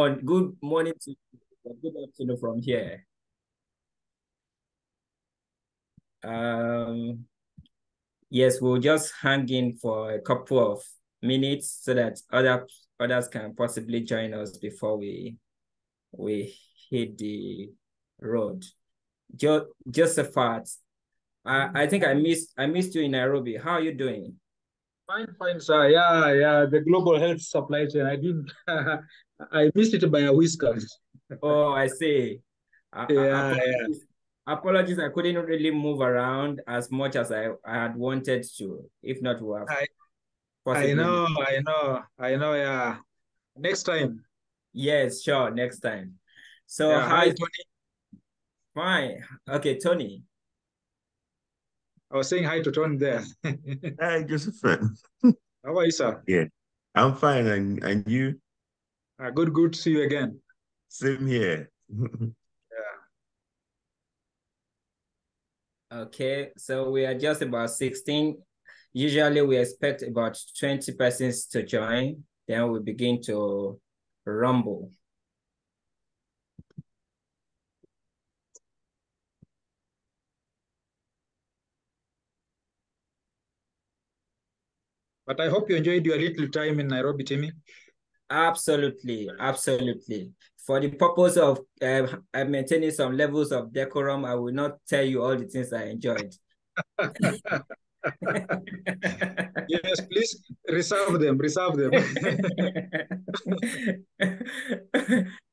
Good morning to you. Good afternoon from here. Um, yes, we'll just hang in for a couple of minutes so that others can possibly join us before we hit the road. Josephat, I think I missed you in Nairobi. How are you doing? Fine, fine, sir. Yeah, yeah. The global health supply chain. I did. I missed it by a whisker. Oh, I see. Yeah, yeah. Apologies. Apologies, I couldn't really move around as much as I had wanted to. If not, we have I, I possibly. know, I know, I know. Yeah. Next time. Yes, sure, next time. So, Yeah. how Hi, is Tony. fine? Okay, Tony. I was saying hi to Tony there. Hi, Joseph. How are you, sir? Yeah, I'm fine, and you? Good, good to see you again. Same here. Yeah. Okay, so we are just about 16. Usually we expect about 20 persons to join. Then we begin to rumble. But I hope you enjoyed your little time in Nairobi, Timmy. Absolutely, absolutely. For the purpose of maintaining some levels of decorum, I will not tell you all the things I enjoyed. Yes, please reserve them. Reserve them.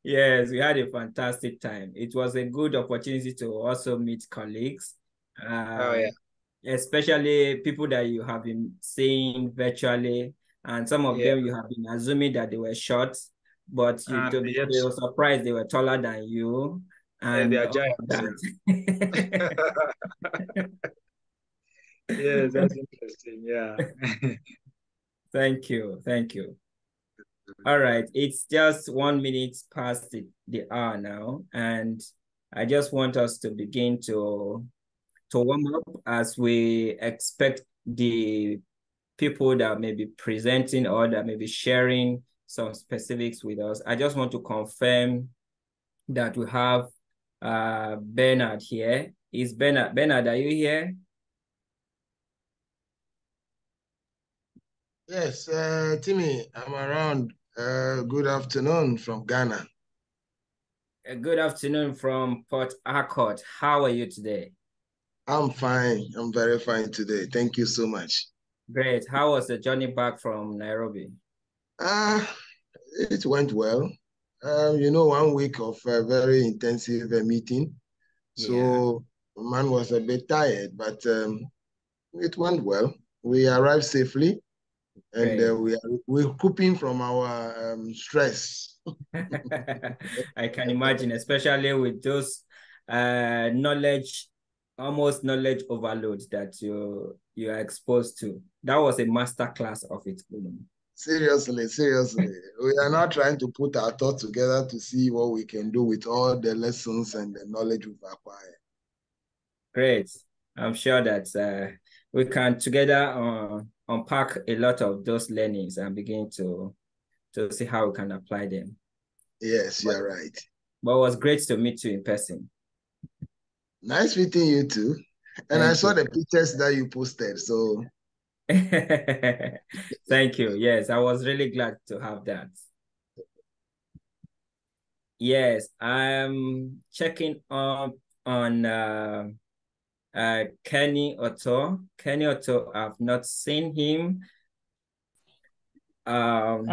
Yes, we had a fantastic time. It was a good opportunity to also meet colleagues, Oh uh, yeah. especially people that you have been seeing virtually, and some of Yeah. them you have been assuming that they were short, but And yet, they were surprised they were taller than you, they and are all of giants. that. Yeah. Yes, that's interesting. Yeah. Thank you, thank you. All right, it's just 1 minute past the hour now, and I just want us to begin to warm up as we expect the people that may be presenting or that may be sharing some specifics with us. I just want to confirm that we have Bernard here. Is Bernard, are you here? Yes, Timmy, I'm around. Good afternoon from Ghana. Good afternoon from Port Harcourt. How are you today? I'm fine. I'm very fine today. Thank you so much. Great. How was the journey back from Nairobi? Uh, it went well. 1 week of a very intensive meeting. Yeah, So man was a bit tired, but it went well. We arrived safely, and great. we're coping from our stress. I can imagine, especially with those knowledge, almost knowledge overload that you are exposed to. That was a master class of its own. Seriously, seriously. We are now trying to put our thoughts together to see what we can do with all the lessons and the knowledge we've acquired. Great. I'm sure that we can together unpack a lot of those learnings and begin to see how we can apply them. Yes, But, you're right. but it was great to meet you in person. Nice meeting you too. And I Thank saw you. the pictures that you posted. So, Thank you. Yes, I was really glad to have that. Yes, I'm checking up on Kenny Otto. Kenny Otto, I've not seen him. Um,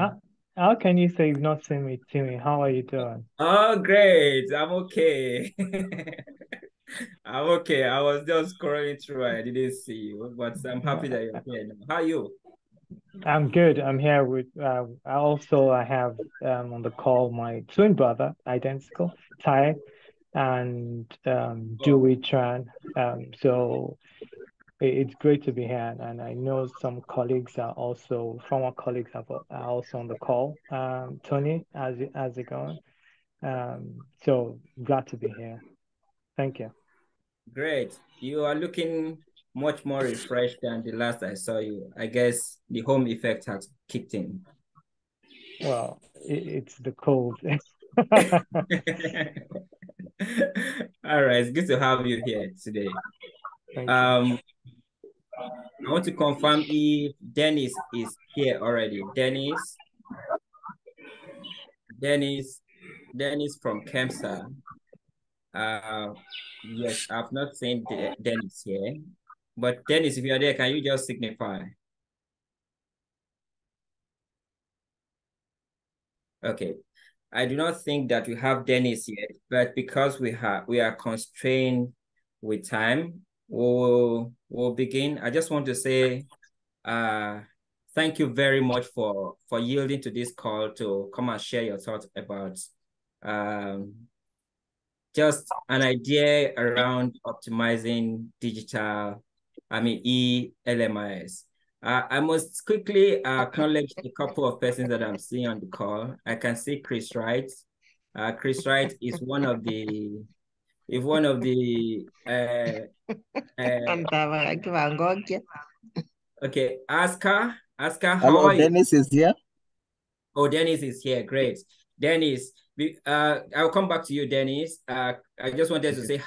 How can you say you've not seen me, Timmy? How are you doing? oh, great. I'm okay. I'm okay. I was just scrolling through. I didn't see you, but I'm happy that you're here now. How are you? I'm good. I'm here with I have on the call my twin brother, identical, Ty, and Oh, Dewey Tran. So it's great to be here, and I know some colleagues are also former colleagues are also on the call. Tony, how's it going? So glad to be here. Thank you. great. You are looking much more refreshed than the last I saw you. I guess the home effect has kicked in. Well, it's the cold. All right, it's good to have you here today. Thank you. I want to confirm if Dennis is here already. Dennis, Dennis from KEMSA. Yes, I've not seen Dennis here. But Dennis, if you're there, can you just signify? Okay. I do not think that we have Dennis yet, but because we are constrained with time, we'll begin. I just want to say thank you very much for yielding to this call to come and share your thoughts about um, just an idea around optimizing eLMIS. I must quickly acknowledge a couple of persons that I'm seeing on the call. I can see Chris Wright. Chris Wright is one of the okay, Aska, how Hello, are you? Dennis is here. Oh, Dennis is here. Great. Dennis, I'll come back to you, Dennis. I just wanted to say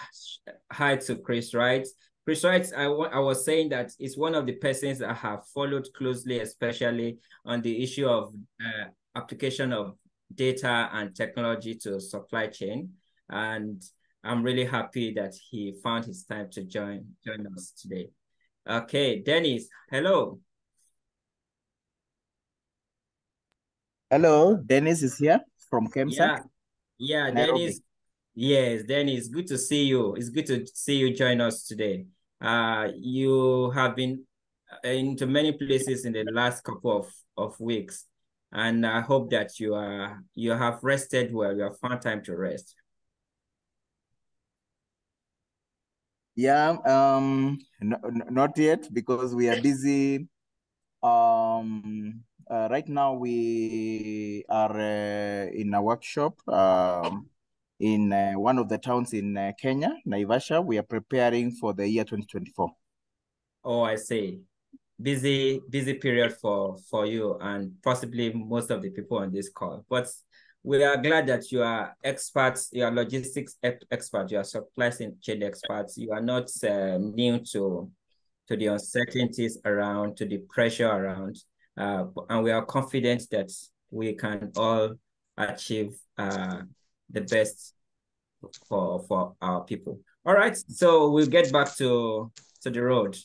hi to Chris Wright. Chris Wright, I was saying that it's one of the persons that I have followed closely, especially on the issue of application of data and technology to supply chain. And I'm really happy that he found his time to join us today. Okay, Dennis, hello. Hello, Dennis is here from KEMSA. Yeah, Nairobi. Dennis. Yes, Dennis, good to see you. It's good to see you join us today. You have been into many places in the last couple of weeks, and I hope that you have rested well. You have found time to rest. Yeah, not yet because we are busy. Right now we are in a workshop in one of the towns in Kenya, Naivasha. We are preparing for the year 2024. Oh, I see. Busy period for you and possibly most of the people on this call. But we are glad that you are experts, you are logistics experts, you are supply chain experts. You are not new to the uncertainties around, to the pressure around. And we are confident that we can all achieve the best for our people. All right, so we'll get back to the road.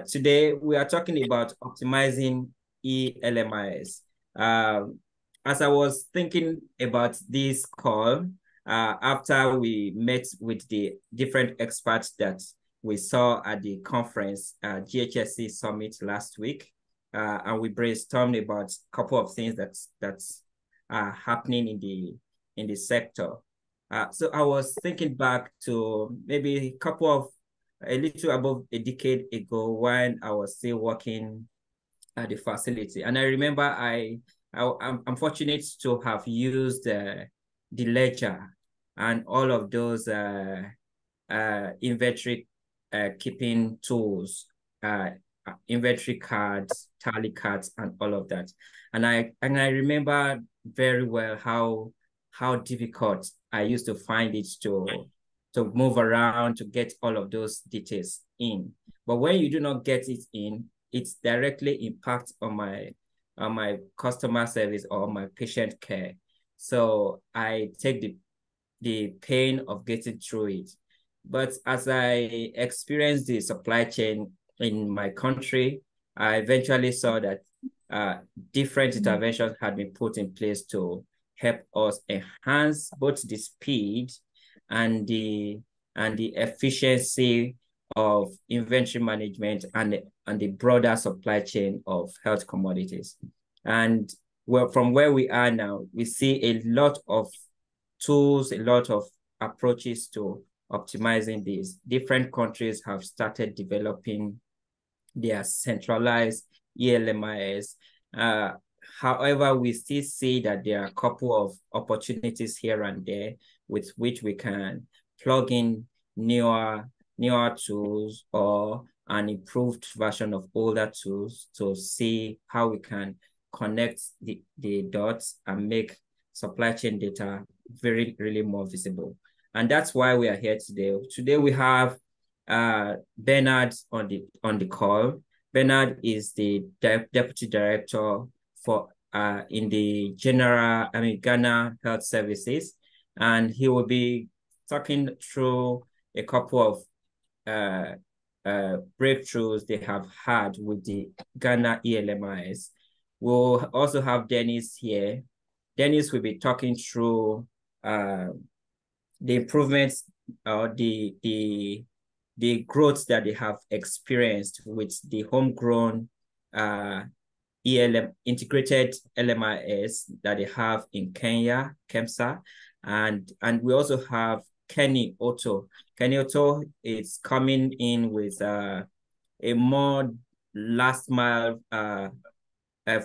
Today, we are talking about optimizing eLMIS. As I was thinking about this call, after we met with the different experts that we saw at the conference, GHSC Summit last week, and we brainstormed about a couple of things that's happening in the sector. So I was thinking back to maybe a little above a decade ago when I was still working at the facility. And I remember I'm fortunate to have used the ledger and all of those inventory keeping tools, inventory cards, tally cards, and all of that. And I remember very well how difficult I used to find it to move around to get all of those details in. But when you do not get it in, it directly impacts on my customer service or my patient care. So I take the pain of getting through it. But as I experienced the supply chain in my country, I eventually saw that different interventions had been put in place to help us enhance both the speed and the efficiency of inventory management and the broader supply chain of health commodities. And from where we are now, we see a lot of tools, a lot of approaches to optimizing these. Different countries have started developing their centralized eLMIS. However, we still see that there are a couple of opportunities here and there with which we can plug in newer tools or an improved version of older tools to see how we can connect the dots and make supply chain data really more visible. And that's why we are here today. Today we have Bernard on the call. Bernard is the Deputy Director for in the Ghana Health Services, and he will be talking through a couple of breakthroughs they have had with the Ghana eLMIS. We'll also have Dennis here. Dennis will be talking through the improvements or the growth that they have experienced with the homegrown integrated LMIS that they have in Kenya, KEMSA, and we also have Kenny Otto. Kenny Otto is coming in with a more last mile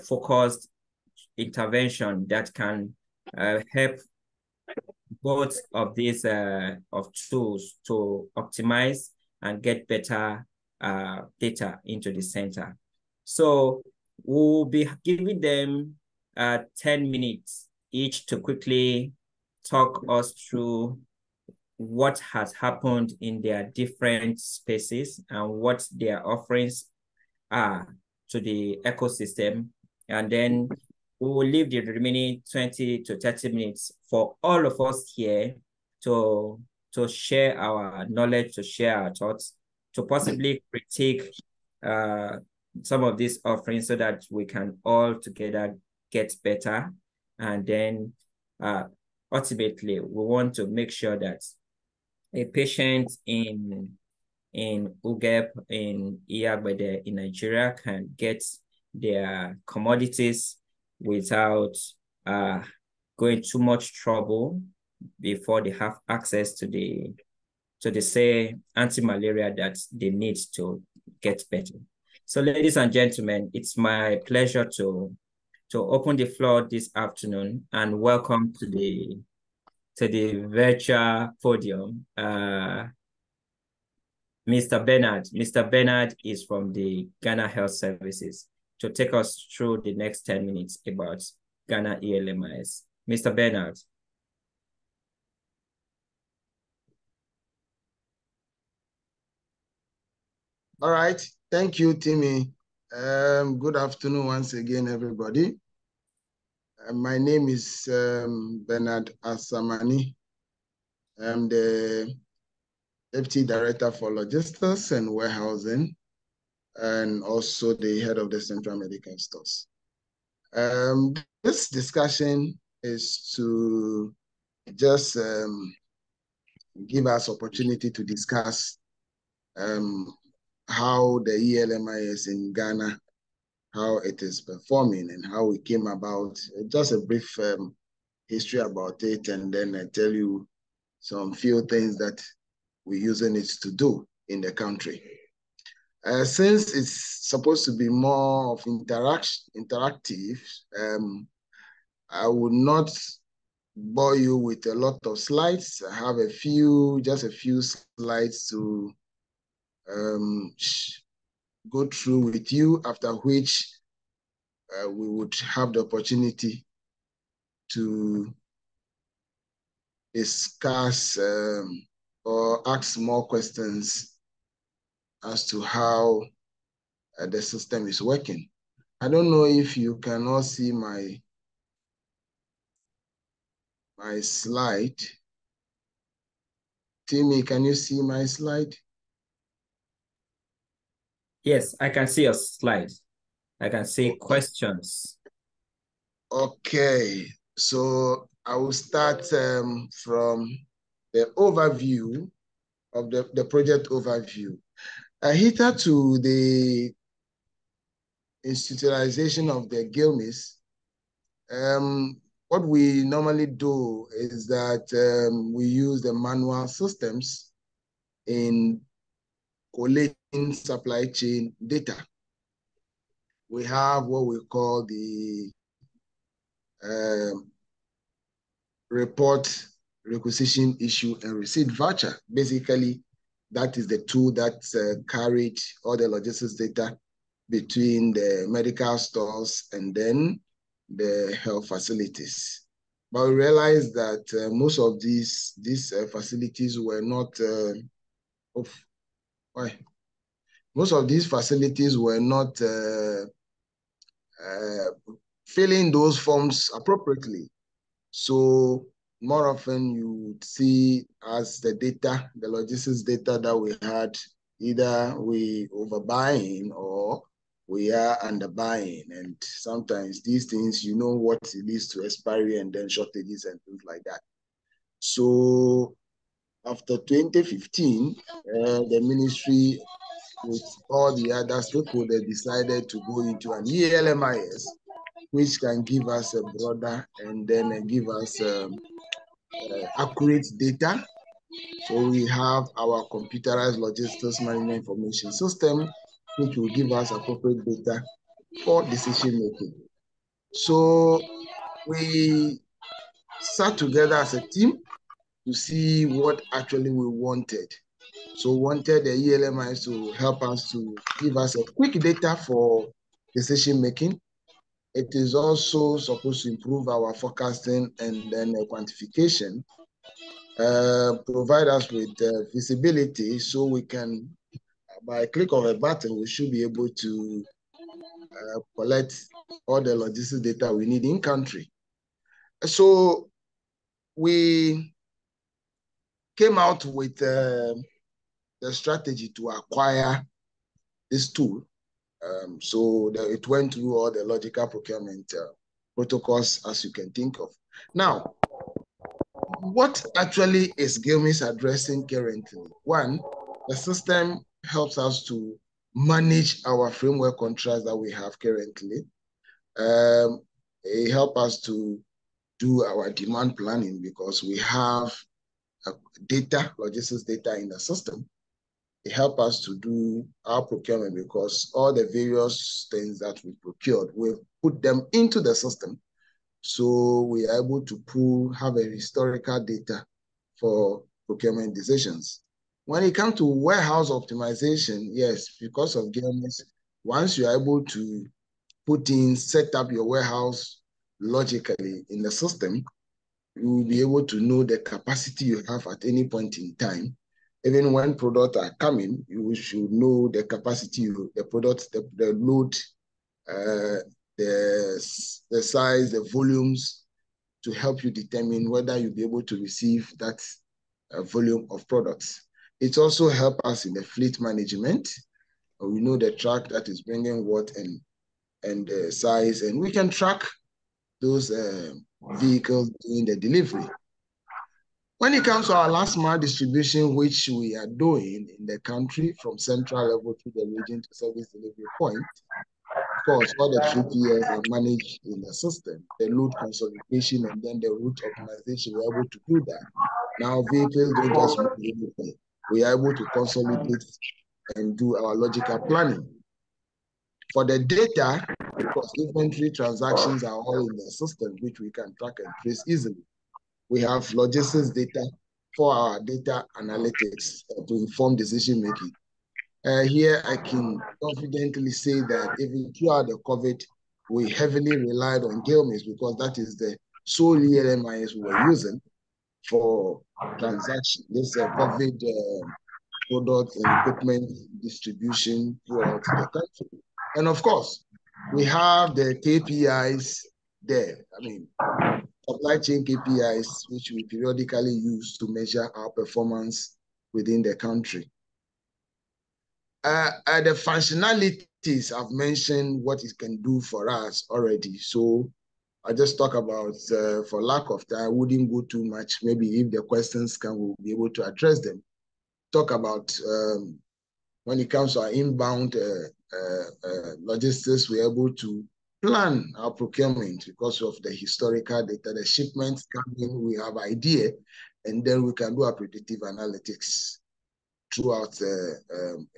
focused intervention that can help both of these of tools to optimize and get better data into the center. So we'll be giving them 10 minutes each to quickly talk us through what has happened in their different spaces and what their offerings are to the ecosystem. And then we will leave the remaining 20 to 30 minutes for all of us here to share our knowledge, to share our thoughts, to possibly critique some of these offerings so that we can all together get better. And then ultimately, we want to make sure that a patient in UGEP, in Iyagbede, in Nigeria can get their commodities without going too much trouble before they have access to the say anti-malaria that they need to get better. So ladies and gentlemen, it's my pleasure to open the floor this afternoon and welcome to the virtual podium Mr. Bernard. Mr. Bernard is from the Ghana Health Services to take us through the next 10 minutes about Ghana eLMIS. Mr. Bernard. All right. Thank you, Timi. Good afternoon once again, everybody. My name is Bernard Asamany. I'm the Deputy Director for Logistics and Warehousing, and also the head of the Central Medical Stores. This discussion is to just give us opportunity to discuss how the eLMIS in Ghana, how it is performing and how it came about. Just a brief history about it, and then I tell you some few things that we're using it to do in the country. Since it's supposed to be more of interactive, I would not bore you with a lot of slides. I have just a few slides to go through with you, after which we would have the opportunity to discuss or ask more questions as to how the system is working. I don't know if you can all see my slide. Timi, can you see my slide? Yes, I can see your slide. I can see questions. Okay, so I will start from the overview of the project overview. Hither to the institutionalization of the eLMIS, what we normally do is that we use the manual systems in collating supply chain data. We have what we call the report, requisition, issue, and receipt voucher. Basically, that is the tool that carried all the logistics data between the medical stores and then the health facilities. But we realized that most of these facilities were not most of these facilities were not filling those forms appropriately. So more often you would see as the data, the logistics data that we had, either we overbuying or we are underbuying. And sometimes these things, you know what it leads to expiry and then shortages and things like that. So after 2015, the ministry with all the other stakeholders decided to go into an eLMIS, which can give us a broader and then give us accurate data. So we have our computerized logistics management information system, which will give us appropriate data for decision making. So we sat together as a team to see what actually we wanted. So we wanted the eLMIS to help us to give us a quick data for decision making. It is also supposed to improve our forecasting and then quantification, provide us with visibility so we can, by a click of a button, we should be able to collect all the logistics data we need in country. So we came out with the strategy to acquire this tool. So it went through all the logical procurement protocols as you can think of. Now, what actually is GILMIS addressing currently? One, the system helps us to manage our framework contracts that we have currently. It helps us to do our demand planning because we have data, logistics data in the system. It helps us to do our procurement because all the various things that we procured, we've put them into the system. So we are able to have a historical data for procurement decisions. When it comes to warehouse optimization, yes, because of GILMIS, once you are able to set up your warehouse logically in the system, you will be able to know the capacity you have at any point in time. Even when products are coming, you should know the capacity, the product, the load, the size, the volumes, to help you determine whether you'll be able to receive that volume of products. It also helps us in the fleet management. We know the truck that is bringing what and the size, and we can track those vehicles during the delivery. When it comes to our last mile distribution, which we are doing in the country from central level to the region to service delivery point, of course, all the 3PLs are managed in the system, the load consolidation and then the route optimization, we're able to do that. Now, vehicles don't just move anything. We are able to consolidate and do our logical planning. For the data, of course, inventory transactions are all in the system, which we can track and trace easily. We have logistics data for our data analytics to inform decision making. Here, I can confidently say that even throughout the COVID, we heavily relied on GILMIS because that is the sole eLMIS we were using for transaction. This COVID product and equipment distribution throughout the country. And of course, we have the KPIs there. I mean, supply chain KPIs, which we periodically use to measure our performance within the country. The functionalities, I've mentioned what it can do for us already. So I just talk about, for lack of time, I wouldn't go too much. Maybe if the questions come, we'll be able to address them. Talk about when it comes to our inbound logistics, we're able to plan our procurement because of the historical data, the shipments coming, we have idea, and then we can do our predictive analytics throughout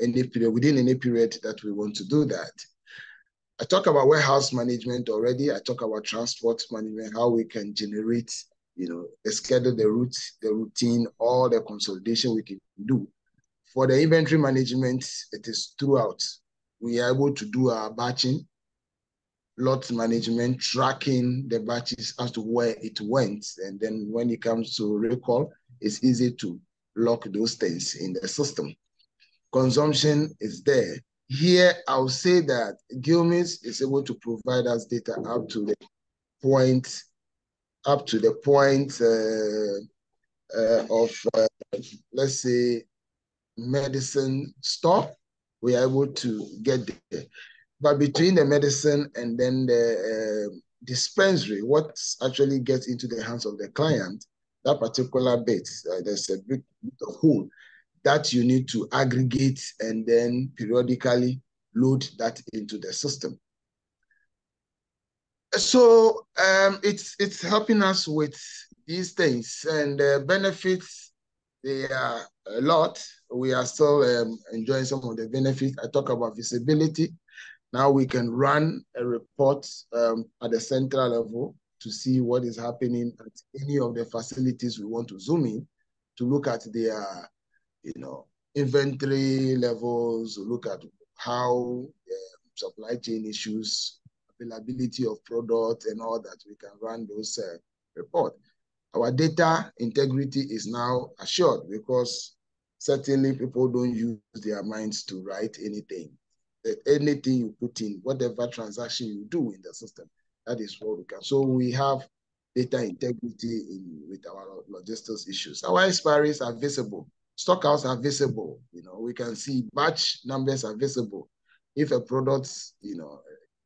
any period, within any period that we want to do that. I talk about warehouse management already. I talk about transport management, how we can generate, the schedule, the route, the routine, all the consolidation we can do. For the inventory management, it is throughout. we are able to do our batching, lot management, tracking the batches as to where it went. And then when it comes to recall, it's easy to lock those things in the system. Consumption is there. Here, I'll say that eLMIS is able to provide us data up to the point of, let's say, medicine store. We are able to get there. But between the medicine and then the dispensary, what actually gets into the hands of the client, that particular bit, there's a bit of hole that you need to aggregate and then periodically load that into the system. So it's helping us with these things, and benefits, they are a lot. We are still enjoying some of the benefits. I talk about visibility. Now we can run a report at the central level to see what is happening at any of the facilities we want to zoom in, to look at their, inventory levels, look at how supply chain issues, availability of product and all that. We can run those reports. Our data integrity is now assured because certainly people don't use their minds to write anything. Anything you put in, whatever transaction you do in the system, that is what we can. So we have data integrity with our logistics issues. Our expiries are visible. Stockouts are visible. We can see batch numbers are visible. If a product,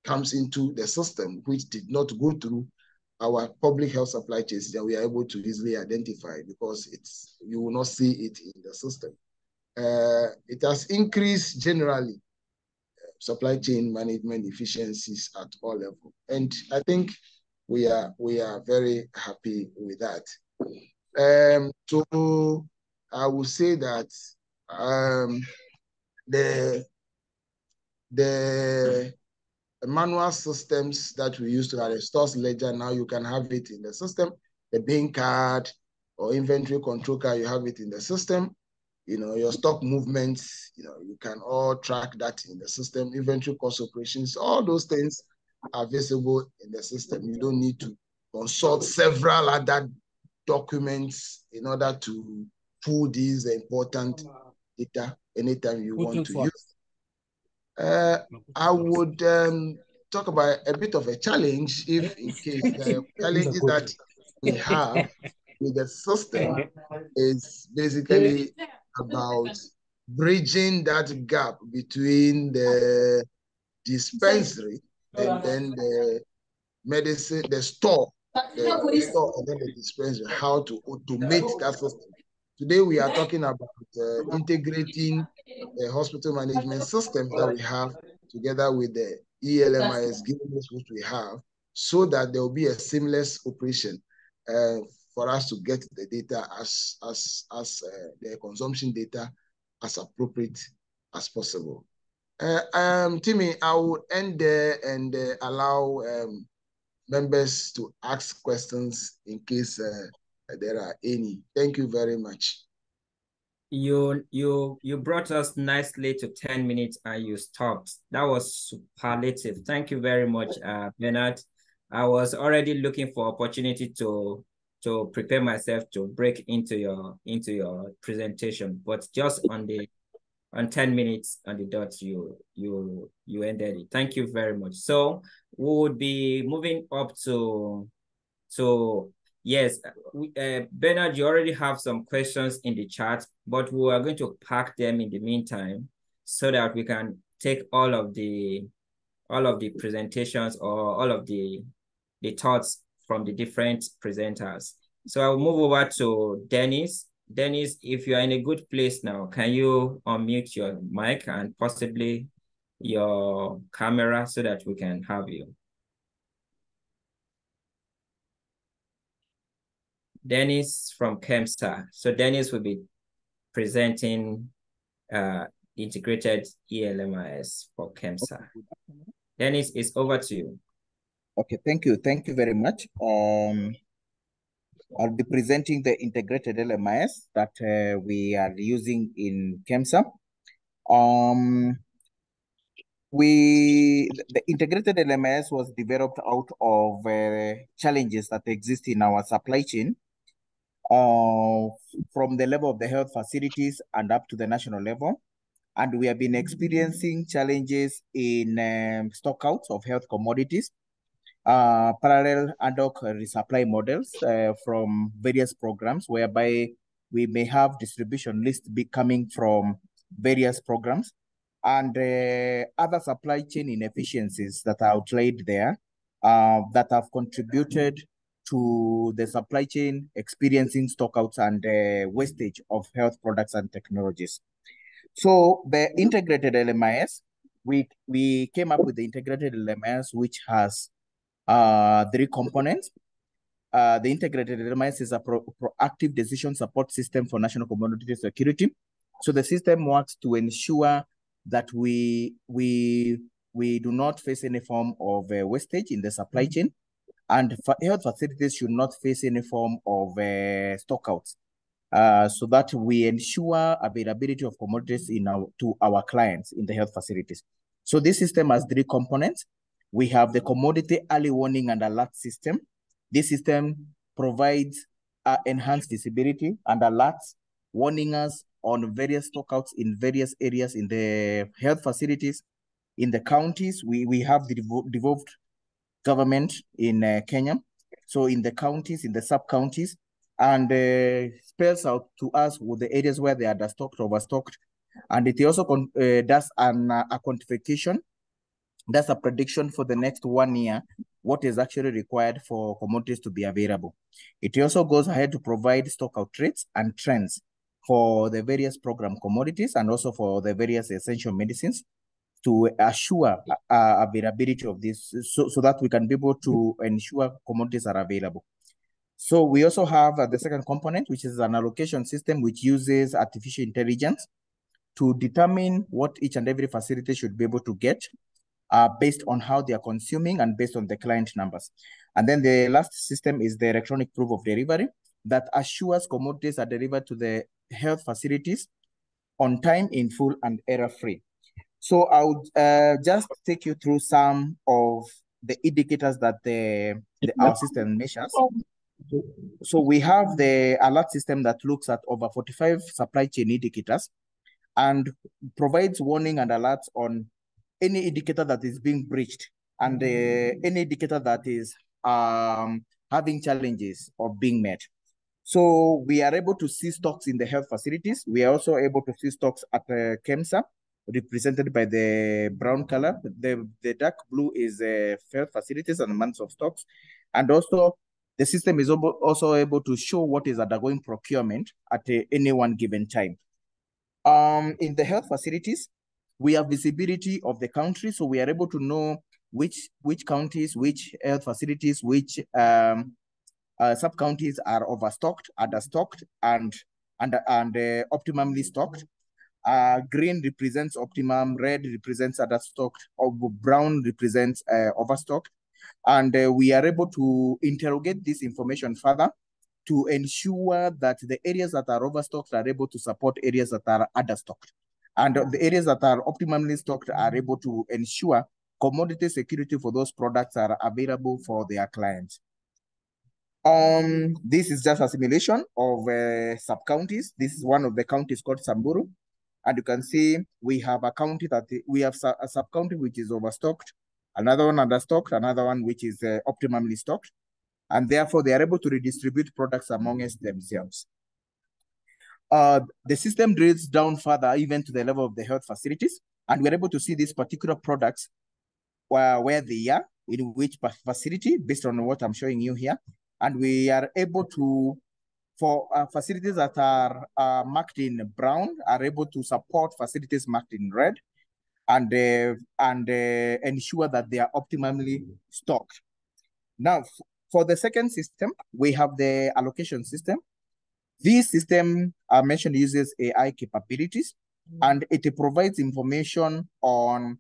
comes into the system which did not go through our public health supply chains, then we are able to easily identify, because you will not see it in the system. It has increased generally supply chain management efficiencies at all levels, and I think we are very happy with that. So I would say that the manual systems that we used to have a stores ledger, now you can have it in the system. The bin card or inventory control card, you have it in the system. Your stock movements, you can all track that in the system. Inventory cost operations, all those things are visible in the system. You don't need to consult several other documents in order to pull these important data anytime you want to use. I would talk about a bit of a challenge, if in case the challenges that we have with the system is basically about bridging that gap between the dispensary and then the medicine, the store and then the dispensary, how to automate that system. Today, we are talking about integrating the hospital management systems that we have together with the eLMIS which we have, so that there will be a seamless operation for us to get the data as the consumption data as appropriate as possible. Timi, I will end there and allow members to ask questions in case there are any. Thank you very much. You brought us nicely to 10 minutes and you stopped. That was superlative. Thank you very much, Bernard. I was already looking for opportunity to prepare myself to break into your presentation, but just on 10 minutes on the dot, you ended it. Thank you very much. So we would be moving up to yes, Bernard, you already have some questions in the chat, but we are going to pack them in the meantime so that we can take all of the presentations or all of the thoughts from the different presenters. So I'll move over to Dennis. Dennis, if you are in a good place now, can you unmute your mic and possibly your camera so that we can have you? Dennis from KEMSA. So Dennis will be presenting integrated eLMIS for KEMSA. Dennis, it's over to you. Okay, thank you. Thank you very much. I'll be presenting the integrated eLMIS that we are using in KEMSA. the integrated eLMIS was developed out of challenges that exist in our supply chain, from the level of the health facilities and up to the national level. And we have been experiencing challenges in stockouts of health commodities, parallel ad hoc resupply models from various programs, whereby we may have distribution lists coming from various programs, and other supply chain inefficiencies that are outlaid there that have contributed to the supply chain experiencing stockouts and wastage of health products and technologies. So the integrated eLMIS, we came up with the integrated eLMIS, which has 3 components. The integrated eLMIS is a proactive decision support system for national commodity security. So the system works to ensure that we do not face any form of wastage in the supply chain, and health facilities should not face any form of stockouts, so that we ensure availability of commodities to our clients in the health facilities. So this system has 3 components. We have the commodity early warning and alert system. This system provides enhanced visibility and alerts, warning us on various stockouts in various areas in the health facilities. In the counties, we have the devolved government in Kenya. So in the counties, in the sub-counties, and spells out to us with the areas where they are understocked, overstocked. And it also does a quantification. That's a prediction for the next 1 year, what is actually required for commodities to be available. It also goes ahead to provide stockout rates and trends for the various program commodities and also for the various essential medicines to assure availability of this, so that we can be able to ensure commodities are available. So we also have the second component, which is an allocation system, which uses artificial intelligence to determine what each and every facility should be able to get based on how they are consuming and based on the client numbers. And then the last system is the electronic proof of delivery that assures commodities are delivered to the health facilities on time, in full, and error-free. So I'll just take you through some of the indicators that our system measures. So we have the alert system that looks at over 45 supply chain indicators and provides warning and alerts on any indicator that is being breached and any indicator that is having challenges of being met. So we are able to see stocks in the health facilities. We are also able to see stocks at KEMSA, represented by the brown color. The dark blue is health facilities and months of stocks. And also, the system is also able to show what is undergoing procurement at any one given time. In the health facilities, we have visibility of the country, so we are able to know which counties, which health facilities, which sub-counties are overstocked, understocked, and optimally stocked. Green represents optimum, red represents understocked, or brown represents overstocked. And we are able to interrogate this information further to ensure that the areas that are overstocked are able to support areas that are understocked. And the areas that are optimally stocked are able to ensure commodity security for those products are available for their clients. This is just a simulation of sub-counties. This is one of the counties called Samburu. And you can see we have a county that we have a sub-county which is overstocked, another one understocked, another one which is optimally stocked. And therefore, they are able to redistribute products amongst themselves. The system drills down further, even to the level of the health facilities, and we're able to see these particular products where they are, in which facility, based on what I'm showing you here. And we are able to, for facilities that are marked in brown, are able to support facilities marked in red, and ensure that they are optimally stocked. Now, for the second system, we have the allocation system. This system I mentioned uses AI capabilities, and it provides information on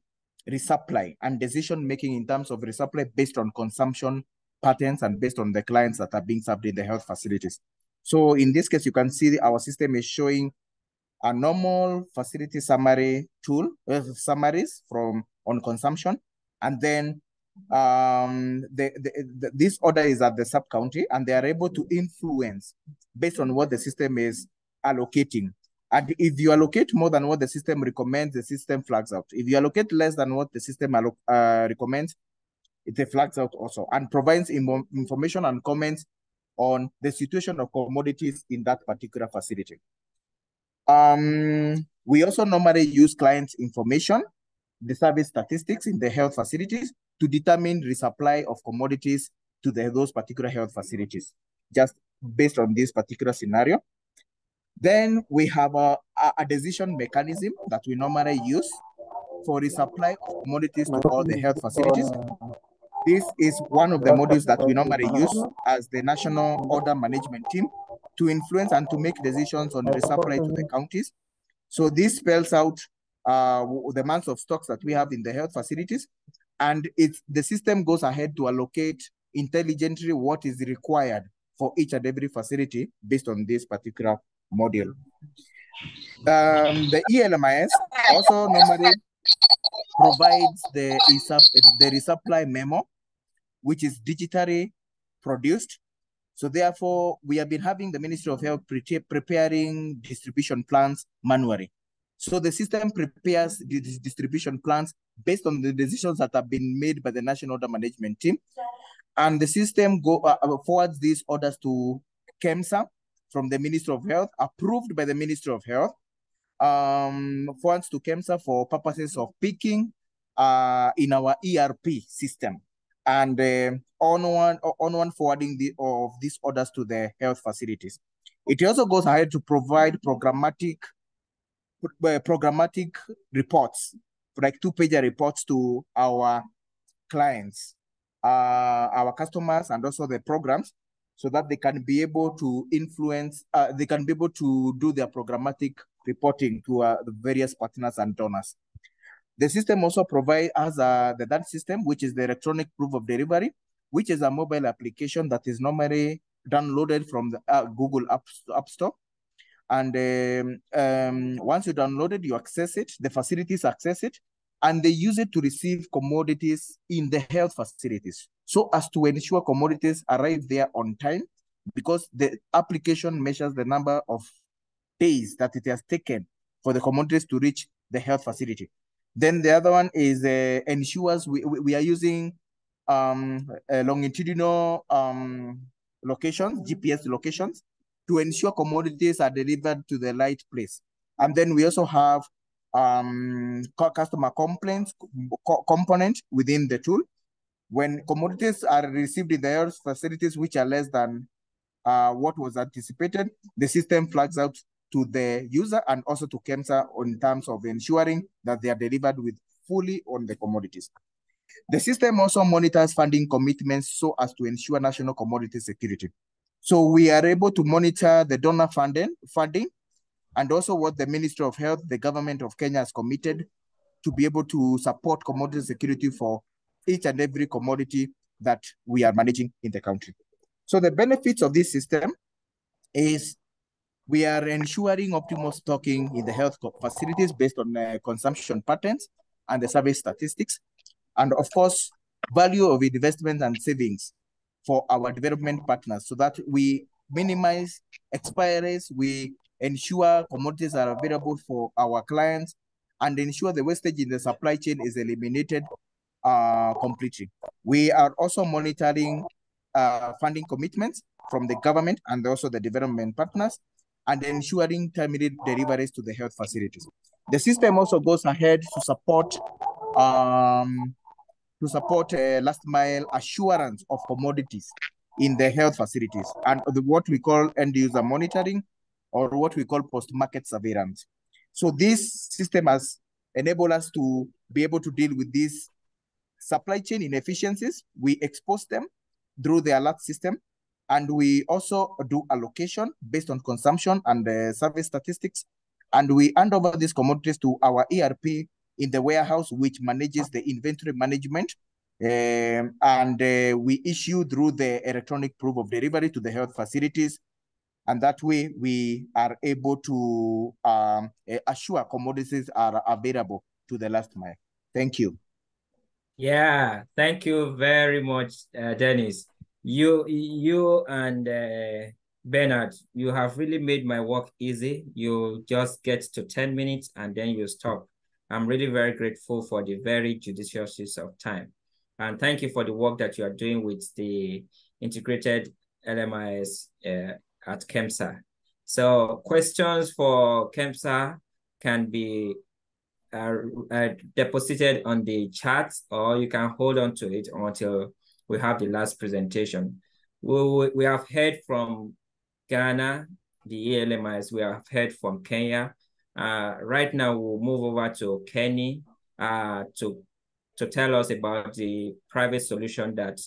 resupply and decision-making in terms of resupply based on consumption patterns and based on the clients that are being served in the health facilities. So in this case, you can see our system is showing a normal facility summary tool, summaries from on consumption. And then this order is at the sub-county, and they are able to influence based on what the system is allocating. And if you allocate more than what the system recommends, the system flags out. If you allocate less than what the system recommends, it flags out also, and provides information and comments on the situation of commodities in that particular facility. We also normally use client information, the service statistics in the health facilities, to determine resupply of commodities to those particular health facilities, just based on this particular scenario. Then we have a decision mechanism that we normally use for resupply of commodities to all the health facilities. This is one of the modules that we normally use as the National Order Management Team to influence and to make decisions on resupply to the counties. So this spells out the amounts of stocks that we have in the health facilities, and the system goes ahead to allocate intelligently what is required for each and every facility based on this particular module. The eLMIS also normally provides the resupply memo, which is digitally produced. So therefore, we have been having the Ministry of Health preparing distribution plans manually. So the system prepares the distribution plans based on the decisions that have been made by the National Order Management Team. And the system forwards these orders to KEMSA from the Ministry of Health, approved by the Ministry of Health, forwards to KEMSA for purposes of picking in our ERP system, and on forwarding of these orders to the health facilities. It also goes ahead to provide programmatic reports, like 2-pager reports to our clients, our customers, and also the programs, so that they can be able to influence, they can be able to do their programmatic reporting to the various partners and donors. The system also provides us the DAT system, which is the electronic proof of delivery, which is a mobile application that is normally downloaded from the Google App Store. And once you download it, you access it, the facilities access it, and they use it to receive commodities in the health facilities, so as to ensure commodities arrive there on time, because the application measures the number of days that it has taken for the commodities to reach the health facility. Then the other one is ensures we are using longitudinal locations, GPS locations, to ensure commodities are delivered to the right place. And then we also have customer complaints component within the tool. When commodities are received in the health facilities which are less than what was anticipated, the system flags out to the user and also to KEMSA in terms of ensuring that they are delivered with fully on the commodities. The system also monitors funding commitments so as to ensure national commodity security. So we are able to monitor the donor funding, and also what the Ministry of Health, the government of Kenya, has committed to be able to support commodity security for each and every commodity that we are managing in the country. So the benefits of this system is we are ensuring optimal stocking in the health facilities based on consumption patterns and the service statistics. And of course, value of investment and savings for our development partners, so that we minimize expiries, we ensure commodities are available for our clients, and ensure the wastage in the supply chain is eliminated completely. We are also monitoring funding commitments from the government and also the development partners, and ensuring timely deliveries to the health facilities. The system also goes ahead to support last mile assurance of commodities in the health facilities, and what we call end user monitoring, or what we call post-market surveillance. So this system has enabled us to be able to deal with these supply chain inefficiencies. We expose them through the alert system, and we also do allocation based on consumption and service statistics, and we hand over these commodities to our ERP in the warehouse, which manages the inventory management, and we issue through the electronic proof of delivery to the health facilities, and that way we are able to assure commodities are available to the last mile. Thank you. Yeah, thank you very much, Dennis. You and Bernard, you have really made my work easy. You just get to 10 minutes and then you stop. I'm really very grateful for the very judicious use of time. And thank you for the work that you are doing with the integrated LMIS at KEMSA. So questions for KEMSA can be deposited on the chat, or you can hold on to it until we have the last presentation. We have heard from Ghana, the eLMIS, we have heard from Kenya. Right now, we'll move over to Kenny to tell us about the private solution that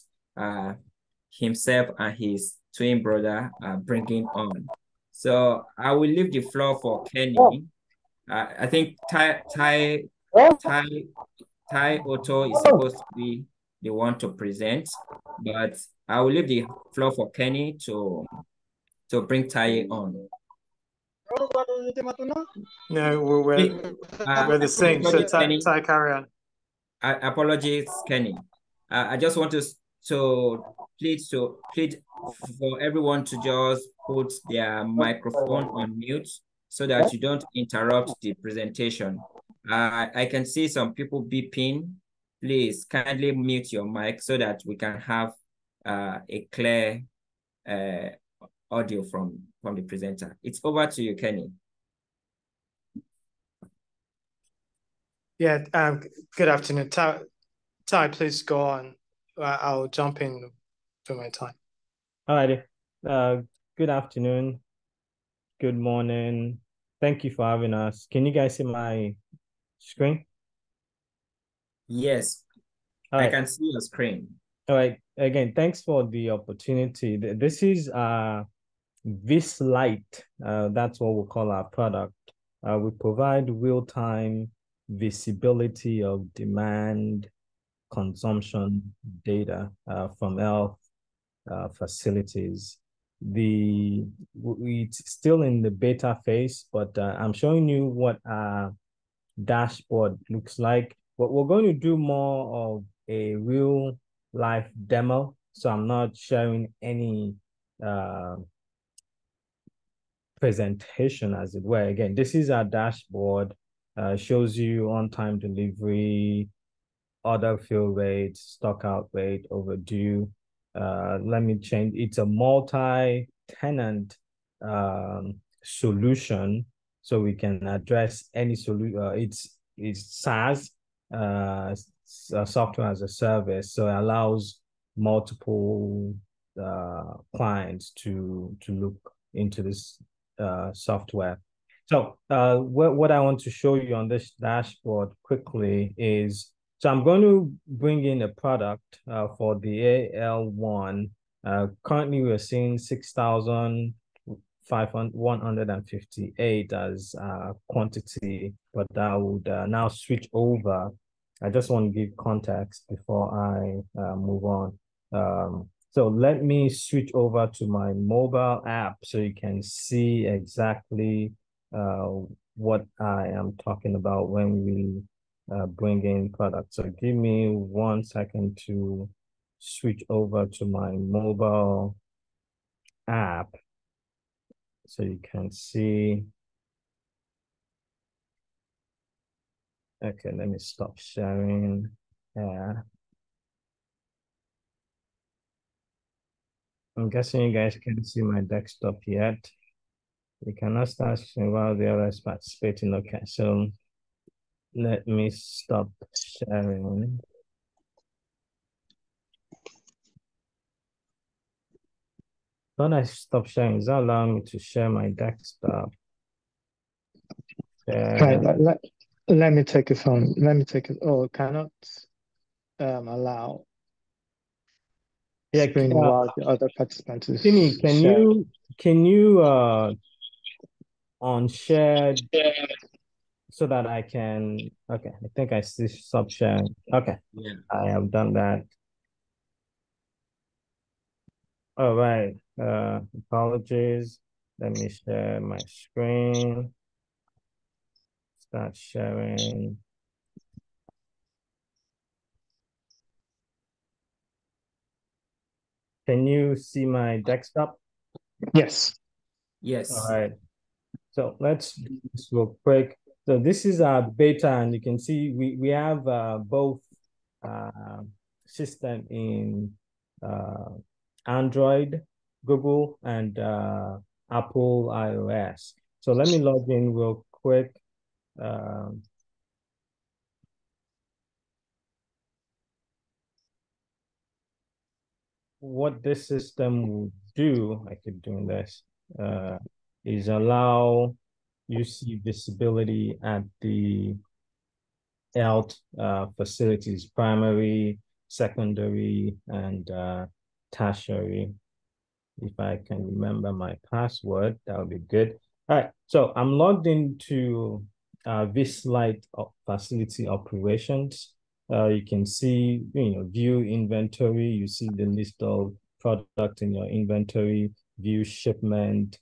himself and his twin brother are bringing on. So I will leave the floor for Kenny. I think Ty Otto is supposed to be the one to present, but I will leave the floor for Kenny to bring Ty on. No, we're the same. So Ty, carry on. Apologies, Kenny. I just want to plead for everyone to just put their microphone on mute so that you don't interrupt the presentation. I can see some people beeping. Please kindly mute your mic so that we can have a clear audio from the presenter. It's over to you, Kenny. Yeah, good afternoon. Ty, please go on. I'll jump in for my time. All righty. Good afternoon. Good morning. Thank you for having us. Can you guys see my screen? Yes, I can see your screen. All right. Again, thanks for the opportunity. This is this Lite. That's what we call our product. We provide real-time visibility of demand consumption data from health facilities. It's still in the beta phase, but I'm showing you what our dashboard looks like. But we're going to do more of a real life demo, so I'm not sharing any presentation, as it were. Again, this is our dashboard. Shows you on-time delivery, order fill rate, stock out rate, overdue. Let me change. It's a multi-tenant solution, so we can address any solution. It's SaaS, software as a service, so it allows multiple clients to look into this software. So what I want to show you on this dashboard quickly is, so I'm going to bring in a product for the AL1. Currently, we're seeing 6,158 as quantity, but that would now switch over. I just want to give context before I move on. So let me switch over to my mobile app so you can see exactly what I am talking about when we bring in products. So give me 1 second to switch over to my mobile app so you can see. Okay, let me stop sharing. I'm guessing you guys can see my desktop yet. You cannot start while the others participating. Okay, so let me stop sharing. When I stop sharing, is that allowing me to share my desktop? Right, let me take it from, let me take it. Oh, cannot allow screen while the other participant is Timi, can you on shared so that I can, okay, I think I see stop sharing. Okay, yeah. I have done that. All right, apologies. Let me share my screen. Start sharing. Can you see my desktop? Yes. Yes. All right. So let's do this real quick. So this is our beta, and you can see we have both system in Android, Google, and Apple iOS. So let me log in real quick. What this system will do, I keep doing this, is allow you see visibility at the health facilities, primary, secondary, and tertiary. If I can remember my password, that would be good. All right, so I'm logged into this light facility operations. You can see, view inventory. You see the list of product in your inventory, view shipment,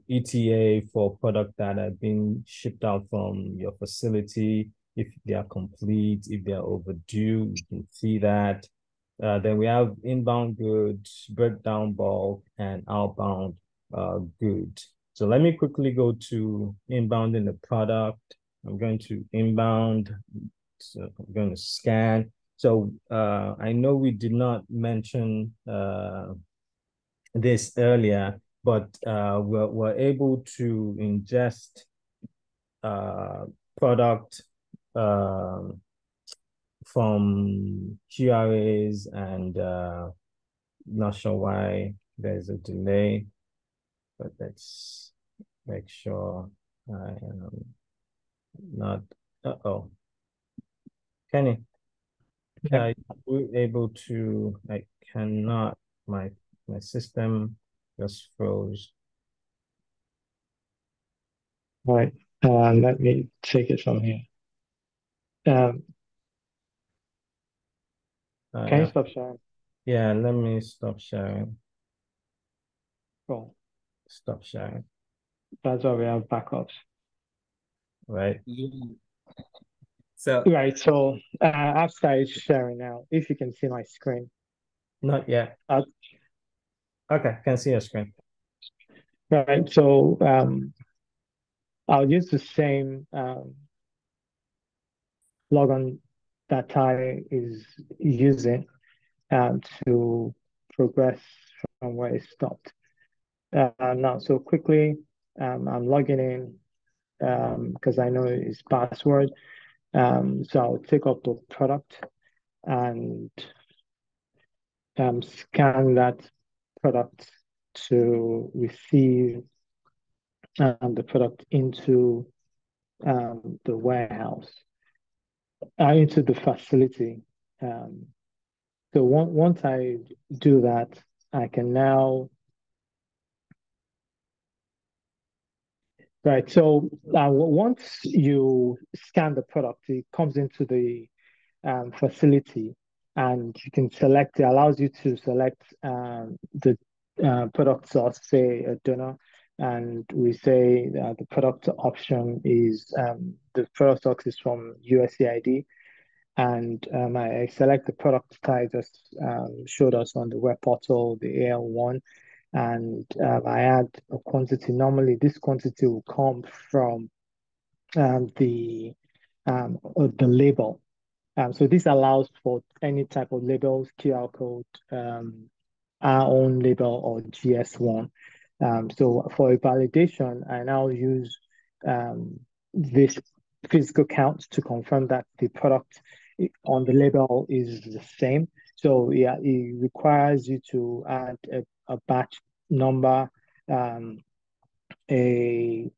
ETA for product that are being shipped out from your facility. If they are complete, if they are overdue, you can see that. Then we have inbound goods, breakdown bulk, and outbound goods. So let me quickly go to inbound in the product. I'm going to inbound. So I'm going to scan. So I know we did not mention this earlier, but we're able to ingest product from QRAs, and not sure why there's a delay, but let's make sure I am not. Kenny, are you able to? I cannot. My system just froze. All right. Let me take it from here. Can you stop sharing? Yeah, let me stop sharing. Cool. Stop sharing. That's why we have backups. Right. So right. So after it's sharing now, if you can see my screen. Not yet. Okay, can see your screen. Right. So I'll use the same logon that I is using to progress from where it stopped. Now, so quickly, I'm logging in because I know his password. So I'll take up the product and scan that product to receive the product into the warehouse, into the facility. So once I do that, I can now. Right. So once you scan the product, it comes into the facility, and you can select. It allows you to select the product source, say a donor, and we say the product option is the product source is from USAID, and I select the product I just showed us on the web portal, the AL1, and I add a quantity. Normally, this quantity will come from the label. So this allows for any type of labels, QR code, our own label, or GS1. So for a validation, I now use this physical count to confirm that the product on the label is the same. So yeah, it requires you to add a batch number, a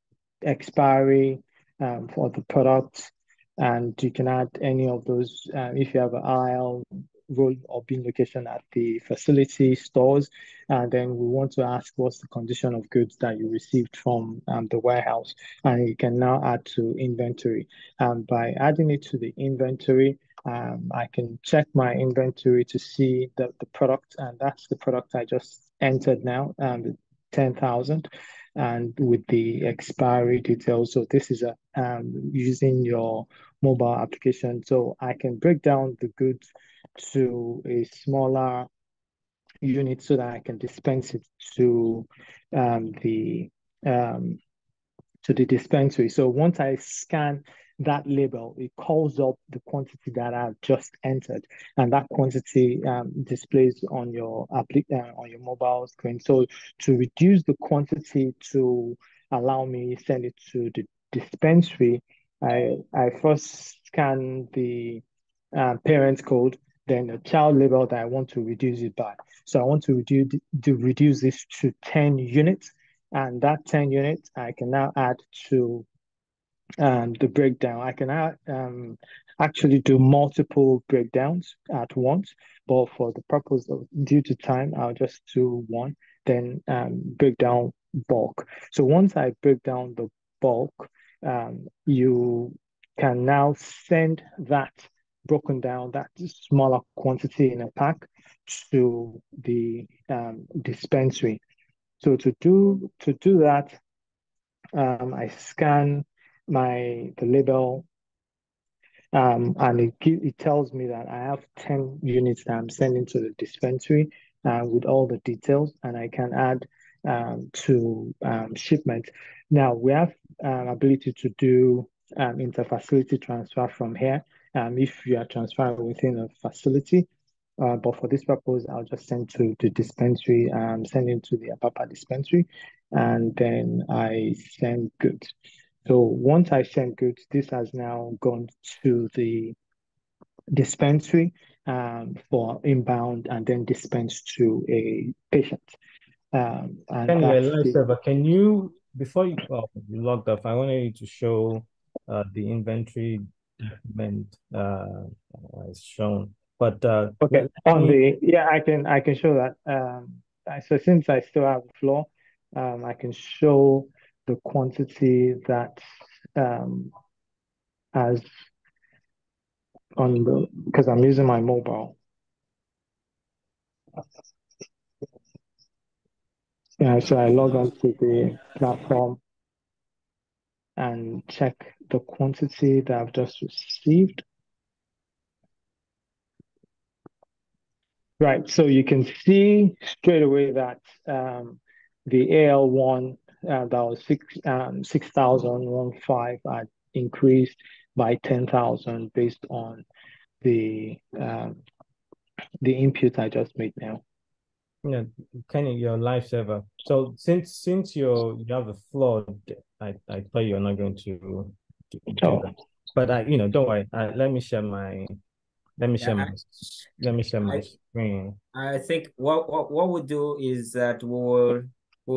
expiry for the product, and you can add any of those if you have an IL roll or bin location at the facility stores. And then we want to ask what's the condition of goods that you received from the warehouse, and you can now add to inventory. By adding it to the inventory, I can check my inventory to see the product, and that's the product I just entered now, 10,000, and with the expiry details. So this is using your mobile application. So I can break down the goods to a smaller unit so that I can dispense it to the dispensary. So once I scan that label, it calls up the quantity that I've just entered, and that quantity displays on your on your mobile screen. So to reduce the quantity to allow me send it to the dispensary, I first scan the parent code, then a child label that I want to reduce it by. So I want to reduce this to 10 units, and that 10 units I can now add to the breakdown. I can actually do multiple breakdowns at once, but for the purpose of due to time, I'll just do one, then break down bulk. So once I break down the bulk, you can now send that broken down, that smaller quantity in a pack to the dispensary. So to do that, I scan the label, and it tells me that I have 10 units that I'm sending to the dispensary with all the details, and I can add to shipment. Now we have ability to do interfacility transfer from here if you are transferring within a facility. But for this purpose, I'll just send to the dispensary, send into the Apapa dispensary, and then I send goods. So once I send goods, this has now gone to the dispensary for inbound and then dispensed to a patient. And Kenny, that's lifesaver, can you, before you logged off, I wanted you to show the inventory document as shown. But okay. I can show that. So since I still have the floor, I can show the quantity that as on the because I'm using my mobile. Yeah, so I log on to the platform and check the quantity that I've just received. Right, so you can see straight away that the AL1 that was 6,015 had increased by 10,000 based on the input I just made now. Yeah, Kenny, your lifesaver. So since you have the floor, I thought you're not going to do that. But don't worry. Let me share my screen. I think what we'll do is that we'll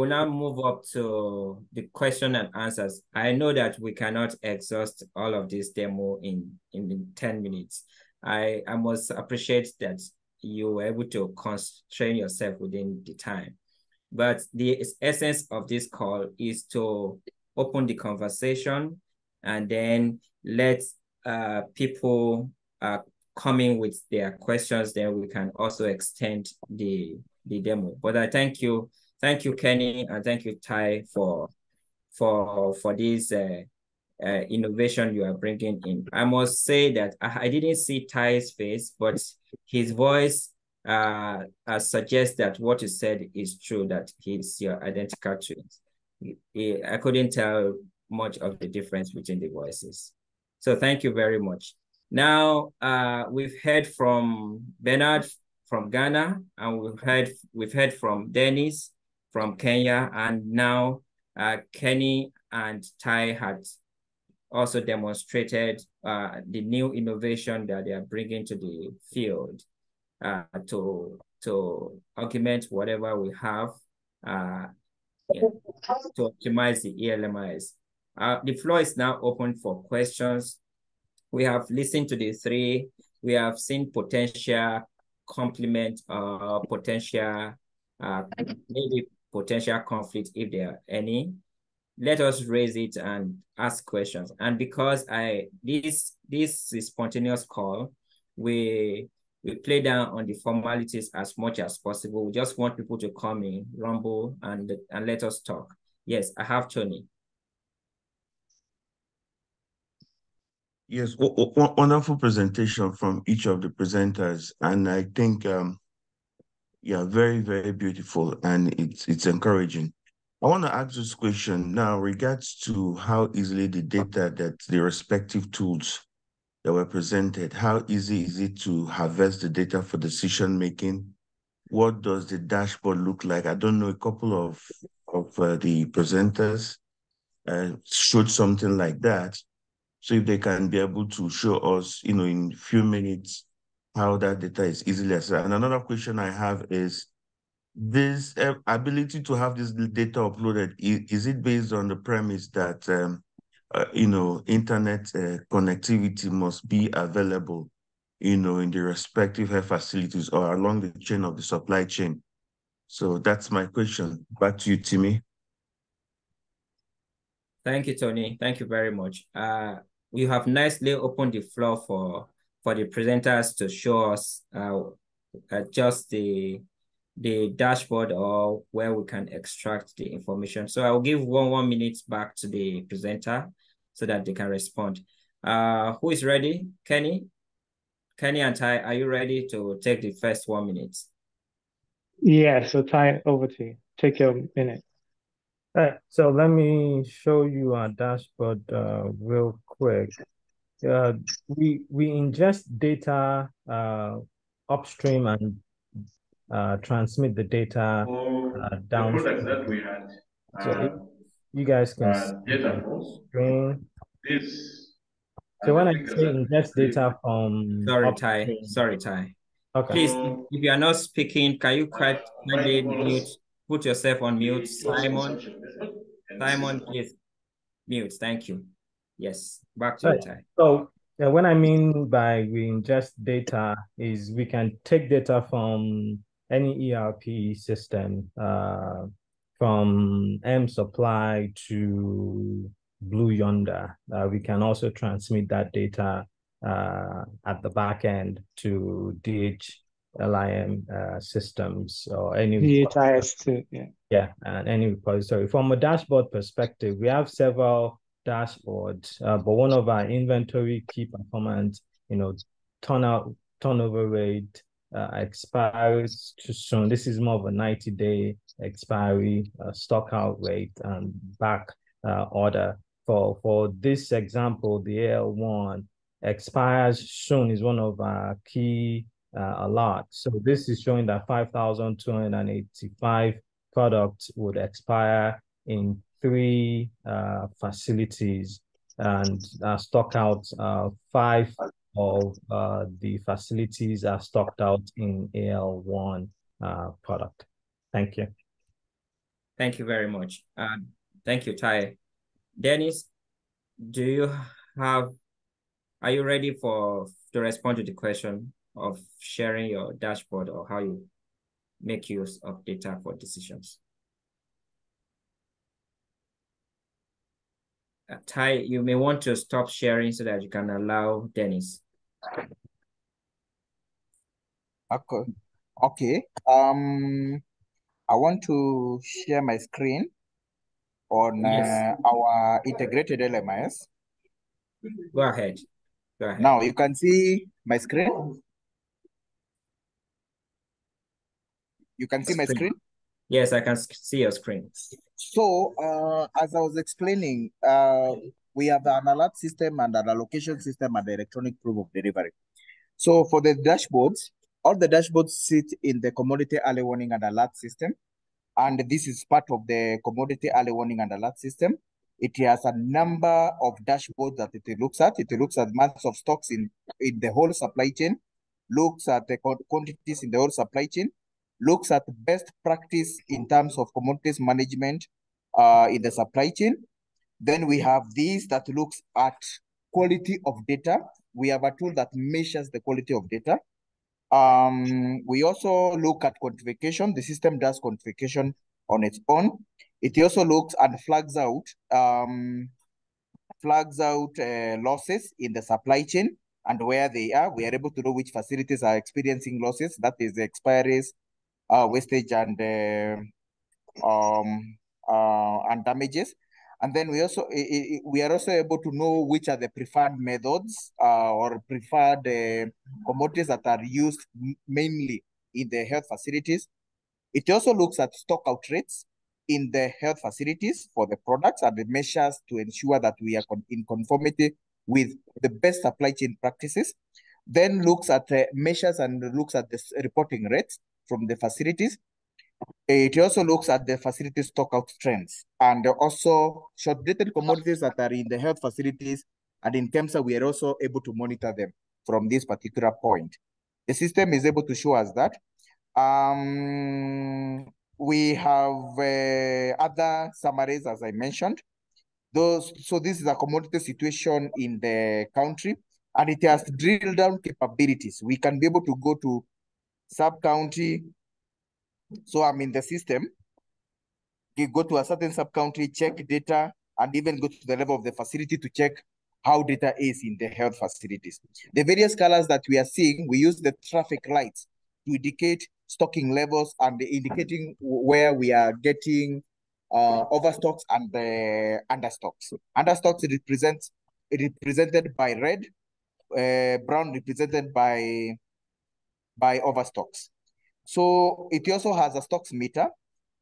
now move up to the question and answers. I know that we cannot exhaust all of this demo in 10 minutes. I must appreciate that you were able to constrain yourself within the time. But the essence of this call is to open the conversation and then let people coming with their questions, then we can also extend the demo. But I thank you, Kenny, and thank you, Ty, for this innovation you are bringing in. I must say that I didn't see Ty's face, but his voice suggests that what you said is true, that he's your identical twin. I couldn't tell much of the difference between the voices. So thank you very much. Now, we've heard from Bernard from Ghana, and we've heard from Dennis from Kenya, and now Kenny and Ty had also demonstrated the new innovation that they are bringing to the field to augment whatever we have to optimize the eLMIS. The floor is now open for questions. We have listened to the three. We have seen potential complement, potential, maybe potential conflict if there are any. Let us raise it and ask questions. And because this is spontaneous call, we play down on the formalities as much as possible. We just want people to come in, rumble, and let us talk. Yes, I have Tony. Yes, wonderful presentation from each of the presenters. And I think, Yeah, very, very beautiful, and it's encouraging. I want to ask this question now regards to how easily the data that the respective tools that were presented, how easy is it to harvest the data for decision making? What does the dashboard look like? I don't know, a couple of the presenters showed something like that. So if they can be able to show us, in a few minutes, how that data is easily accessible. And another question I have is, this ability to have this data uploaded, is it based on the premise that, internet connectivity must be available, in the respective health facilities or along the chain of the supply chain? So that's my question. Back to you, Timi. Thank you, Tony. Thank you very much. You have nicely opened the floor for the presenters to show us just the dashboard or where we can extract the information. So I'll give one minute back to the presenter so that they can respond. Who is ready? Kenny? Kenny and Ty, are you ready to take the first 1 minute? Yeah, so Ty, over to you. Take your minute. All right, so let me show you our dashboard real quick. We ingest data upstream and transmit the data downstream. That we had. So if you guys can see data my flows. screen. This. So when I say ingest data from upstream, Sorry, Ty. Okay. Please, if you are not speaking, can you kindly mute, put yourself on mute? Simon, please mute. Thank you. Yes, back to you, Ty. So what I mean by we ingest data is we can take data from any ERP system, from M Supply to Blue Yonder. We can also transmit that data at the back end to DHLIM systems or any DHIS too, yeah. Yeah, and any repository. From a dashboard perspective, we have several dashboards, but one of our inventory key performance, turnover rate, expires too soon. This is more of a 90-day expiry, stock out rate, and back order. For this example, the AL1 expires soon is one of our key alerts. So this is showing that 5,285 products would expire in 3 facilities, and stock out 5 of the facilities are stocked out in AL1 product. Thank you. Thank you very much. Thank you, Ty. Dennis, are you ready to respond to the question of sharing your dashboard or how you make use of data for decisions? Ty, you may want to stop sharing so that you can allow Dennis. Okay. I want to share my screen on our integrated eLMIS. Go ahead. Now you can see my screen. You can see my screen? Yes, I can see your screen. So, as I was explaining, we have an alert system and an allocation system and the electronic proof of delivery. So for the dashboards, all the dashboards sit in the commodity early warning and alert system. And this is part of the commodity early warning and alert system. It has a number of dashboards that it looks at. It looks at months of stocks in the whole supply chain, looks at the quantities in the whole supply chain, looks at best practice in terms of commodities management in the supply chain. Then we have these that looks at quality of data. We have a tool that measures the quality of data. We also look at quantification. The system does quantification on its own. It also looks and flags out losses in the supply chain and where they are. We are able to know which facilities are experiencing losses. That is the expiries, wastage, and damages. And then we are also able to know which are the preferred methods or preferred commodities that are used mainly in the health facilities. It also looks at stock out rates in the health facilities for the products and the measures to ensure that we are in conformity with the best supply chain practices. Then looks at measures and looks at the reporting rates from the facilities. It also looks at the facility stock out trends and also short-dated commodities that are in the health facilities, and in KEMSA, we are also able to monitor them from this particular point. The system is able to show us that. We have other summaries, as I mentioned. So this is a commodity situation in the country, and it has drill down capabilities. We can be able to go to sub-county. So I'm in the system. You go to a certain sub-county, check data, and even go to the level of the facility to check how data is in the health facilities. The various colors that we are seeing, we use the traffic lights to indicate stocking levels and indicating where we are getting overstocks and understocks. Understocks represented by red, brown represented by overstocks. So it also has a stocks meter,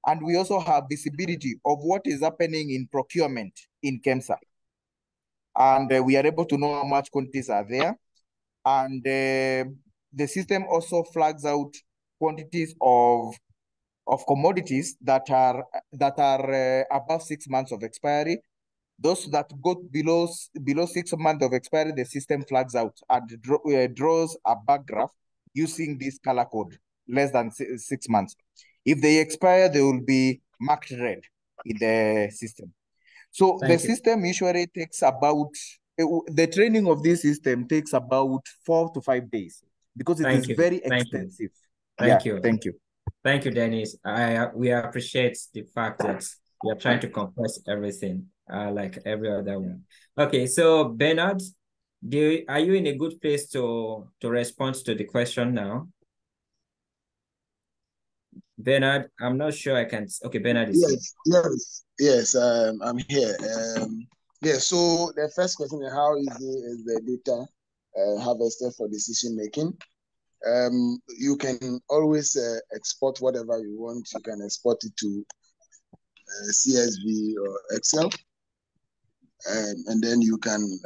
and we also have visibility of what is happening in procurement in KEMSA. And we are able to know how much quantities are there. And the system also flags out quantities of commodities that are above 6 months of expiry. Those that go below 6 months of expiry, the system flags out and draws a bar graph using this color code, less than 6 months. If they expire, they will be marked red in the system. So the system usually takes about, the training of this system takes about 4 to 5 days because it is very extensive. Thank you. Thank you, Dennis. We appreciate the fact that we are trying to compress everything like every other one. Okay, so Bernard, are you in a good place to respond to the question now? Bernard, I'm not sure I can. Okay, Bernard is here. Yes, I'm here. Yeah, so the first question is how easy is the data harvested for decision making? You can always export whatever you want. You can export it to CSV or Excel. And then you can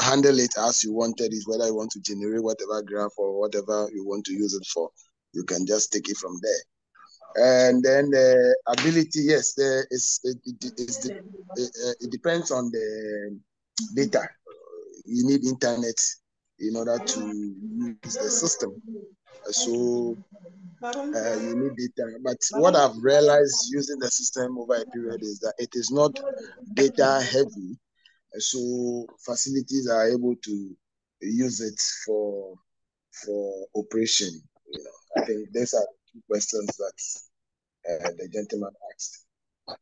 handle it as you wanted it, whether you want to generate whatever graph or whatever you want to use it for. You can just take it from there. And then the ability, yes, it depends on the data. You need internet in order to use the system. So you need data. But what I've realized using the system over a period is that it is not data heavy. So facilities are able to use it for operation. I think these are two questions that the gentleman asked.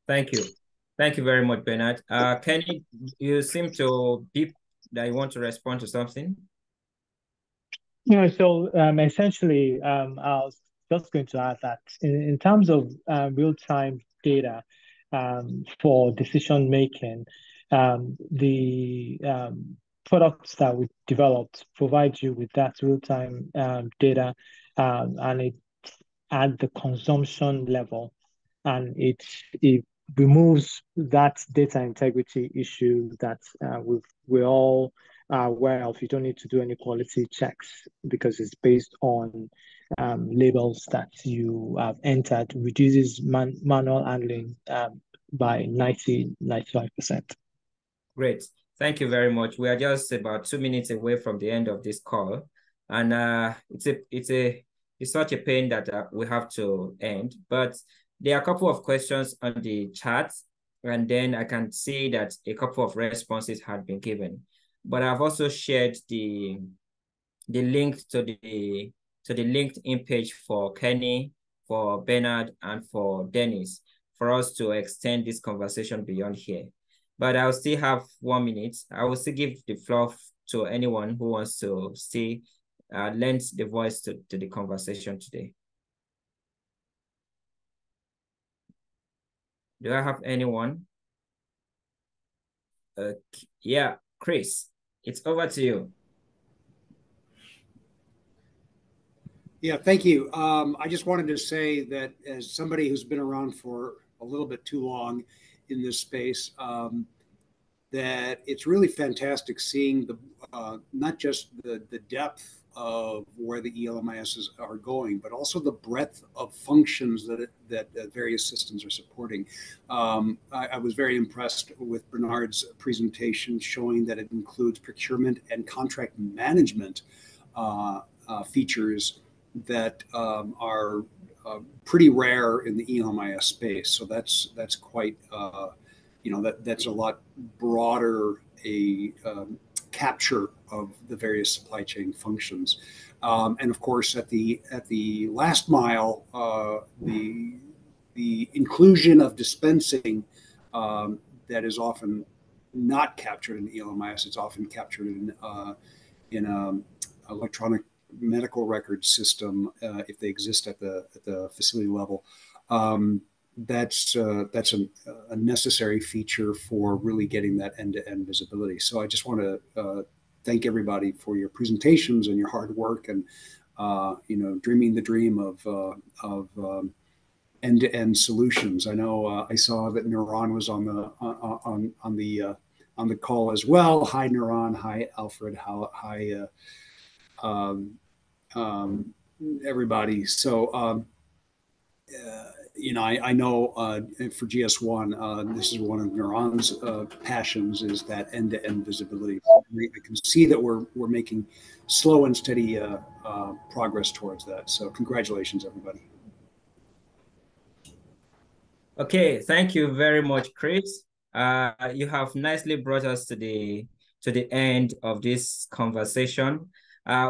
Thank you. Thank you very much, Bernard. Kenny, you seem to beep that you want to respond to something. Yeah, so essentially, I was just going to add that in terms of real-time data for decision making, the products that we developed provide you with that real-time data, and it at the consumption level, and it removes that data integrity issue that we're all aware of. You don't need to do any quality checks because it's based on labels that you have entered, reduces manual handling by 95%. Great. Thank you very much. We are just about 2 minutes away from the end of this call. And it's such a pain that we have to end, but there are a couple of questions on the chat, and then I can see that a couple of responses had been given. But I've also shared the link to the LinkedIn page for Kenny, for Bernard, and for Dennis, for us to extend this conversation beyond here. But I'll still have 1 minute. I will still give the floor to anyone who wants to still lend the voice to the conversation today. Do I have anyone? Yeah, Chris, it's over to you. Yeah, thank you. I just wanted to say that as somebody who's been around for a little bit too long in this space, that it's really fantastic seeing the not just the depth of where the eLMIS are going, but also the breadth of functions that various systems are supporting. I was very impressed with Bernard's presentation showing that it includes procurement and contract management features that are pretty rare in the eLMIS space. So that's quite that's a lot broader a capture of the various supply chain functions. And of course, at the last mile, the inclusion of dispensing that is often not captured in eLMIS. It's often captured in electronic medical record system if they exist at the facility level. That's a necessary feature for really getting that end-to-end visibility. So I just want to thank everybody for your presentations and your hard work and dreaming the dream of end-to-end solutions. I know I saw that Neuron was on the call as well. Hi, Neuron. Hi, Alfred. Hi, everybody. So, I know for GS1, this is one of Neuron's passions is that end-to-end visibility. I can see that we're making slow and steady progress towards that. So congratulations, everybody. Okay, thank you very much, Chris. You have nicely brought us to the end of this conversation.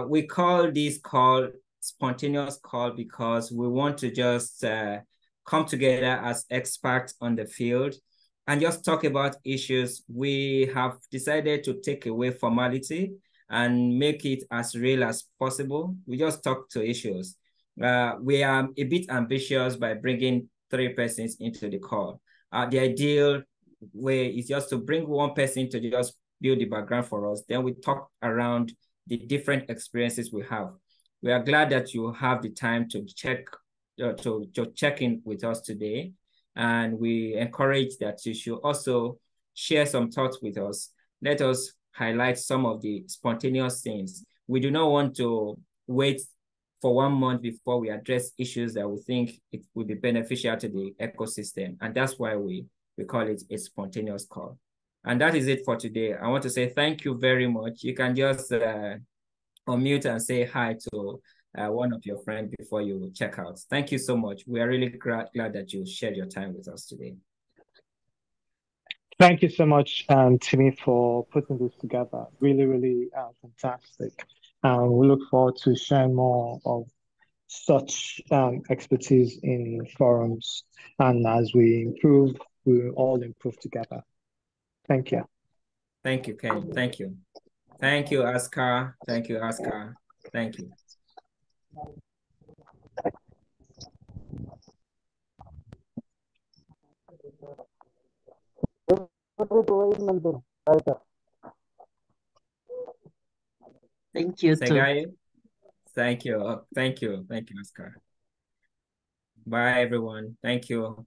We call this call spontaneous call because we want to just come together as experts on the field and just talk about issues. We have decided to take away formality and make it as real as possible. We just talk to issues. We are a bit ambitious by bringing 3 persons into the call. The ideal way is just to bring one person to just build the background for us. Then we talk around the different experiences we have. We are glad that you have the time to check in with us today. And we encourage that you should also share some thoughts with us. Let us highlight some of the spontaneous things. We do not want to wait for 1 month before we address issues that we think it would be beneficial to the ecosystem. And that's why we call it a spontaneous call. And that is it for today. I want to say thank you very much. You can just unmute and say hi to one of your friends before you check out. Thank you so much. We are really glad that you shared your time with us today. Thank you so much, Timi, for putting this together. Really, really fantastic. We look forward to sharing more of such expertise in forums. And as we improve, we will all improve together. Thank you. Thank you, Kenny. Thank you. Thank you, Oscar. Thank you, Oscar. Thank you. Thank you, Segai. Thank you. Thank you. Thank you, Oscar. Bye, everyone. Thank you.